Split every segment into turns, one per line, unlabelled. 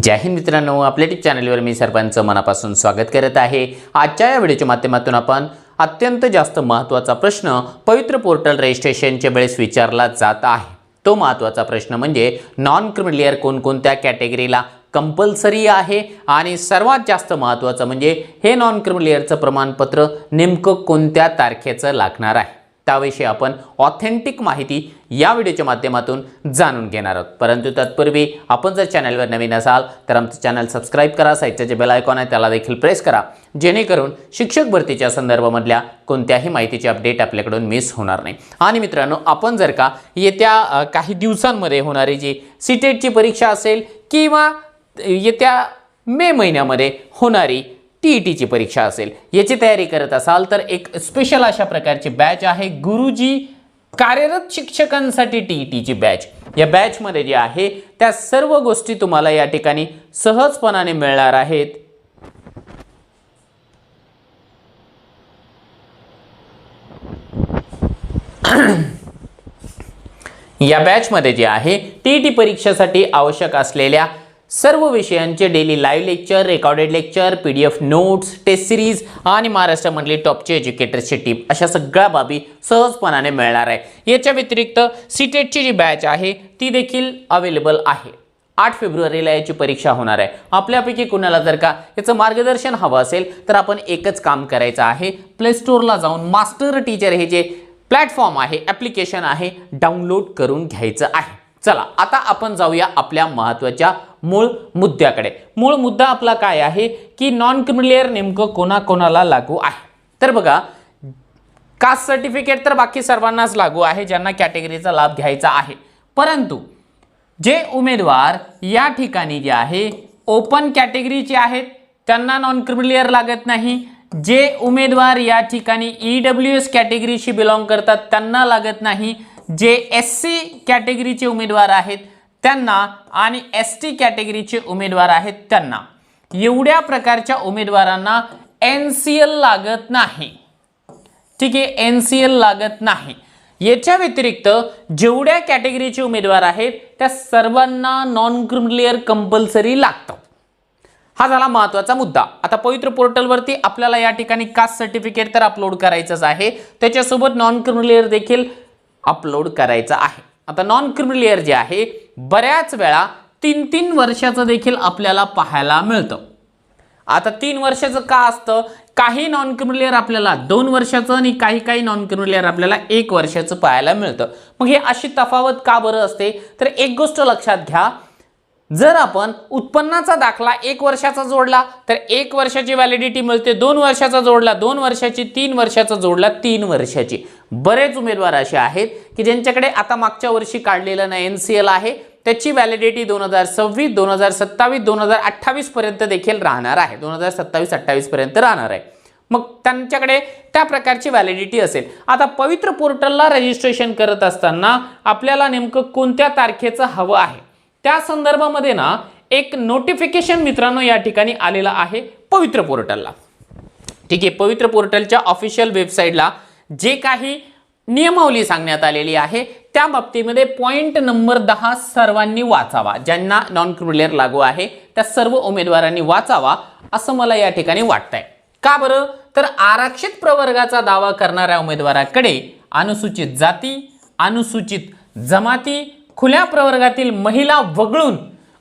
जय हिंद मित्रांनो, आपल्या यूट्यूब चॅनलवर मी सर्वांचं मनापासून स्वागत करत आहे। आजच्या या व्हिडिओच्या माध्यमातून आपण अत्यंत जास्त महत्त्वाचा प्रश्न पवित्र पोर्टल रजिस्ट्रेशनच्या वेळेस विचारला जात आहे। तो महत्त्वाचा प्रश्न म्हणजे नॉन क्रिमिलियर कोणकोणत्या कॅटेगरीला कंपल्सरी आहे आणि सर्वात जास्त महत्त्वाचं म्हणजे हे नॉन क्रिमिलियरचं प्रमाणपत्र नेमकं कोणत्या तारखेचं लागणार आहे, त्याविषयी आपण ऑथेंटिक माहिती या व्हिडिओच्या माध्यमातून जाणून घेणार आहोत। परंतु तत्पूर्वी आपण जर चॅनलवर नवीन असाल तर आमचं चॅनल सबस्क्राइब करा, साईडचे जे बेल आयकॉन आहे त्याला देखील प्रेस करा, जेणेकरून शिक्षक भरतीच्या संदर्भामधल्या कोणत्याही माहितीची अपडेट आपल्याकडून मिस होणार नाही। आणि मित्रांनो, आपण जर का येत्या काही दिवसांमध्ये होणारी जी सीटेटची परीक्षा असेल किंवा येत्या मे महिन्यामध्ये होणारी टीईटीची परीक्षा असेल याची तयारी करत असाल तर एक स्पेशल अशा प्रकारची बॅच आहे गुरुजी कार्यरत शिक्षकांसाठी टीईटीची बॅच। या बॅच मध्ये जे आहे त्या सर्व गोष्टी तुम्हाला या ठिकाणी सहजपणाने मिळणार आहेत। या बॅच मध्ये जे आहे टीईटी परीक्षेसाठी आवश्यक असलेल्या सर्व विषयांचे daily live lecture, recorded lecture, PDF notes, test series आणि महाराष्ट्रामधली टॉपचे एज्युकेटर्सची टीप अशा सगळ्या बाबी सहजपणाने मिळणार आहे। याच्या व्यतिरिक्त सीटेटची जी बॅच आहे ती देखील अवेलेबल आहे। 8 फेब्रुवारीला याची परीक्षा होणार आहे। आपल्यापैकी कुणाला जर का याचं मार्गदर्शन हवं असेल तर आपण एकच काम करायचं आहे, प्ले स्टोअरला जाऊन मास्टर टीचर हे जे प्लॅटफॉर्म आहे, ॲप्लिकेशन आहे, डाउनलोड करून घ्यायचं आहे। चला आता आपण जाऊया आपल्या महत्त्वाच्या मूळ मुद्द्याकडे। मूळ मुद्दा आपला काय आहे की नॉन क्रिमिलियर नेमकं कोणाकोणाला लागू आहे। तर बघा, कास्ट सर्टिफिकेट तर बाकी सर्वांनाच लागू आहे ज्यांना कॅटेगरीचा लाभ घ्यायचा आहे, परंतु जे उमेदवार या ठिकाणी जे आहे ओपन कॅटेगरीचे आहेत त्यांना नॉन क्रिमिलियर लागत नाही। जे उमेदवार या ठिकाणी ईडब्ल्यूएस कॅटेगरीशी बिलॉंग करतात त्यांना लागत नाही। जे एससी कॅटेगरीचे उमेदवार आहेत त्यांना आणि एसटी कॅटेगरीचे उमेदवार आहेत त्यांना, एवढ्या प्रकारच्या उमेदवारांना एनसीएल लागत नाही। ठीक आहे, एनसीएल लागत नाही। याच्या व्यतिरिक्त जेवढ्या कॅटेगरीचे उमेदवार आहेत त्या सर्वांना नॉन क्रिमिलियर कंपल्सरी लागतं। हा झाला महत्त्वाचा मुद्दा। आता पवित्र पोर्टलवरती आपल्याला या ठिकाणी कास्ट सर्टिफिकेट तर अपलोड करायचंच आहे, त्याच्यासोबत नॉन क्रिमिलियर देखील अपलोड करायचं आहे। आता नॉन क्रिमिलियर जे आहे बऱ्याच वेळा 3-3 वर्षाचं देखील आपल्याला पाहायला मिळतं। आता 3 वर्षाचं का असतं? काही नॉन क्रिमिलियर आपल्याला 2 वर्षाचं आणि काही नॉन क्रिमिलियर आपल्याला 1 वर्षाचं पाहायला मिळतं। मग हे अशी तफावत का बरं असते? तर एक गोष्ट लक्षात घ्या, जर आपण उत्पन्नाचा दाखला 1 वर्षाचा जोडला तर 1 वर्षाची व्हॅलिडिटी मिळते, 2 वर्षाचा जोडला 2 वर्षाची, 3 वर्षाचा जोडला 3 वर्षाची। बरेच उमेदवार असे आहेत की ज्यांच्याकडे आता मागच्या वर्षी काढलेलं ना एनसीएल आहे त्याची व्हॅलिडिटी 2026, 2027, 2028 पर्यंत देखील राहणार आहे, 2027-28 पर्यंत राहणार आहे। मग त्यांच्याकडे त्या प्रकारची व्हॅलिडिटी असेल। आता पवित्र पोर्टलला रजिस्ट्रेशन करत असताना आपल्याला नेमकं कोणत्या तारखेचं हवं आहे त्या संदर्भामध्ये ना एक नोटिफिकेशन मित्रांनो या ठिकाणी आलेला आहे पवित्र पोर्टलला। ठीक आहे, पवित्र पोर्टलच्या ऑफिशियल वेबसाईटला जे काही नियमावली सांगण्यात आलेली आहे त्या बाबतीमध्ये पॉइंट नंबर 10 सर्वांनी वाचावा। ज्यांना नॉन क्रिमिलियर लागू आहे त्या सर्व उमेदवारांनी वाचावा असं मला या ठिकाणी वाटतंय। का बरं? तर आरक्षित प्रवर्गाचा दावा करणाऱ्या उमेदवाराकडे अनुसूचित जाती, अनुसूचित जमाती, खुल्या प्रवर्गातील महिला वगळून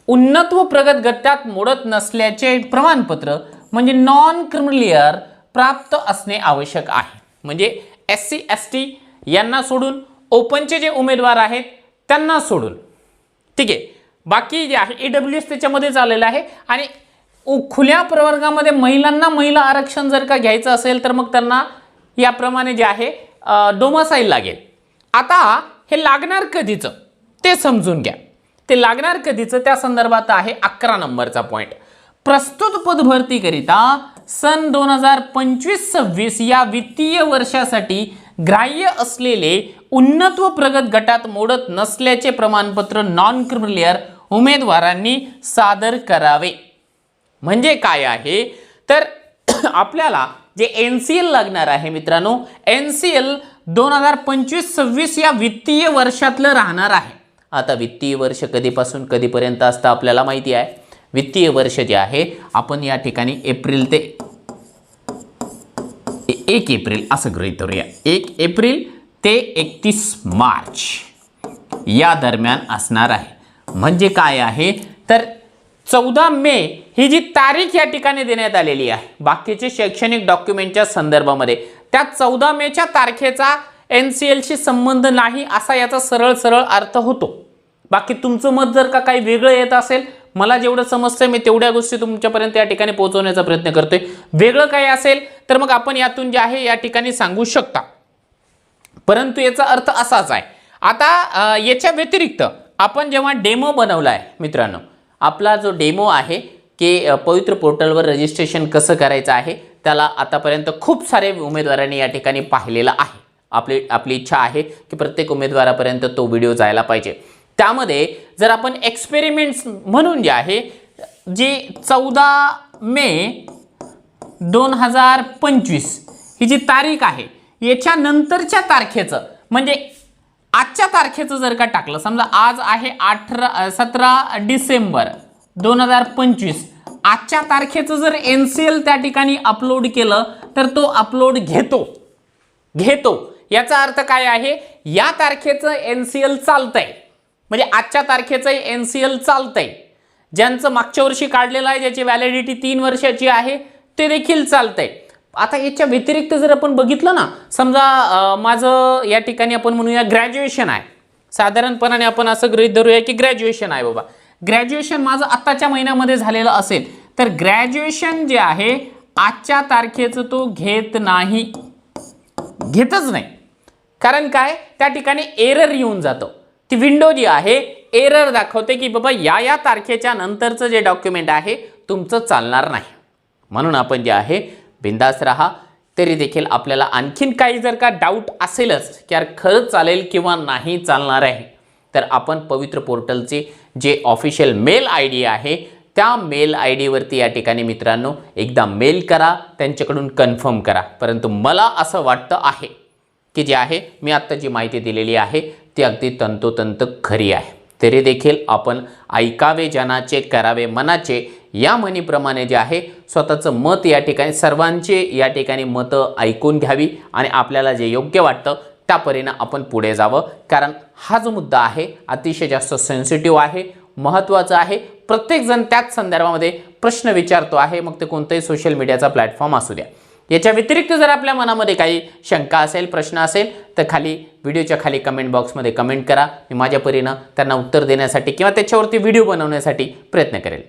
उन्नत व प्रगत गटात मोडत नसल्याचे प्रमाणपत्र म्हणजे नॉन क्रिमिलियर प्राप्त असणे आवश्यक आहे। म्हणजे एससी एसटी यांना सोडून ओपनचे जे उमेदवार आहेत त्यांना सोडून, ठीक आहे, बाकी जे आहे ईडब्ल्यूएस त्याच्यामध्येच आलेलं आहे। आणि खुल्या प्रवर्गामध्ये महिलांना महिला आरक्षण जर का घ्यायचं असेल तर मग त्यांना याप्रमाणे जे आहे डोमासाईल लागेल। आता हे लागणार कधीचं ते समजून घ्या। ते लागणार कधीचं त्या संदर्भात आहे 11 नंबरचा पॉइंट। प्रस्तुत पदभरतीकरिता सन 2025-26 या वित्तीय वर्षासाठी ग्राह्य असलेले उन्नत व प्रगत गटात मोडत नसल्याचे प्रमाणपत्र नॉन क्रिमिलियर उमेदवारांनी सादर करावे। म्हणजे काय आहे तर आपल्याला जे एनसीएल लागणार आहे मित्रांनो, एनसीएल 2025-26 या वित्तीय वर्षातलं राहणार आहे। आता वित्तीय वर्ष कधीपासून कधीपर्यंत असतं आपल्याला माहिती आहे, वित्तीय वर्ष जे आहे आपण या ठिकाणी एप्रिल ते 1 एप्रिल असं गृहीत धरूया, 1 एप्रिल ते 31 मार्च या दरम्यान असणार आहे। म्हणजे काय आहे तर 14 मे ही जी तारीख या ठिकाणी देण्यात आलेली आहे बाकीचे शैक्षणिक डॉक्युमेंटच्या संदर्भामध्ये, त्या 14 मेच्या तारखेचा NCL शी संबंध नाही असा याचा सरळ सरळ अर्थ होतो। बाकी तुमचं मत जर का काही वेगळं येत असेल, मला जेवढं समजतंय मी तेवढ्या गोष्टी तुमच्यापर्यंत या ठिकाणी पोहोचवण्याचा प्रयत्न करतोय, वेगळं काही असेल तर मग आपण यातून जे आहे या ठिकाणी सांगू शकता, परंतु याचा अर्थ असाच आहे। आता याच्या व्यतिरिक्त आपण जेव्हा डेमो बनवला आहे मित्रांनो, आपला जो डेमो आहे की पवित्र पोर्टलवर रजिस्ट्रेशन कसं करायचं आहे त्याला आतापर्यंत खूप सारे उमेदवारांनी या ठिकाणी पाहिलेला आहे। आपली इच्छा आहे की प्रत्येक उमेदवारापर्यंत तो व्हिडिओ जायला पाहिजे। त्यामध्ये जर आपण एक्सपेरिमेंट्स म्हणून जे आहे जी 14 मे 2025 ही जी तारीख आहे याच्या नंतरच्या तारखेचं, म्हणजे आजच्या तारखेचं जर का टाकलं, समजा आज आहे 17 डिसेंबर 2025, आजच्या तारखेचं जर NCL त्या ठिकाणी अपलोड केलं तर तो अपलोड घेतो। याचा अर्थ काय आहे, या तारखेचं NCL चालतंय, म्हणजे आजच्या तारखेचं NCL चालतंय। ज्यांचं मागच्या वर्षी काढलेलं आहे, ज्याची व्हॅलिडिटी 3 वर्षाची आहे, ते देखील चालतंय। आता याच्या व्यतिरिक्त जर आपण बघितलं ना, समजा माझं या ठिकाणी आपण म्हणूया ग्रॅज्युएशन आहे, साधारणपणाने आपण असं गृहीत धरूया की ग्रॅज्युएशन आहे बाबा, ग्रॅज्युएशन माझं आत्ताच्या महिन्यामध्ये झालेलं असेल तर ग्रॅज्युएशन जे आहे आजच्या तारखेचं तो घेतच नाही। कारण काय, त्या ठिकाणी एरर येऊन जातो, ती विंडो जी आहे एरर दाखवते की बाबा या तारखेच्या नंतरचं जे डॉक्युमेंट आहे तुमचं चालणार नाही। म्हणून आपण जे आहे बिंदास राहा। तरी देखील आपल्याला आणखीन काही जर का डाऊट असेलच की यार खरंच चालेल किंवा नाही चालणार आहे, तर आपण पवित्र पोर्टलचे जे ऑफिशियल मेल ID आहे त्या मेल ID वरती या ठिकाणी मित्रांनो एकदा मेल करा, त्यांच्याकडून कन्फर्म करा। परंतु मला असं वाटतं आहे की जे आहे मी आत्ता जी माहिती दिलेली आहे ती अगदी तंतोतंत खरी आहे। तरी देखील आपण ऐकावे जनाचे करावे मनाचे या म्हणीप्रमाणे जे आहे स्वतःचं मत या ठिकाणी सर्वांचे या ठिकाणी मतं ऐकून घ्यावी आणि आपल्याला जे योग्य वाटतं त्या परीने आपण पुढे जावं। कारण हा जो मुद्दा आहे अतिशय जास्त सेन्सिटिव्ह आहे, महत्त्वाचा आहे। प्रत्येकजण त्याच संदर्भामध्ये प्रश्न विचारतो आहे, मग ते कोणताही सोशल मीडियाचा प्लॅटफॉर्म असू द्या। याच्या व्यतिरिक्त जर आपल्या मनामध्ये काही शंका असेल, प्रश्न असेल तर खाली व्हिडिओच्या खाली कमेंट बॉक्समध्ये कमेंट करा, मी माझ्या परीने त्यांना उत्तर देण्यासाठी किंवा त्याच्यावरती व्हिडिओ बनवण्यासाठी प्रयत्न करेल।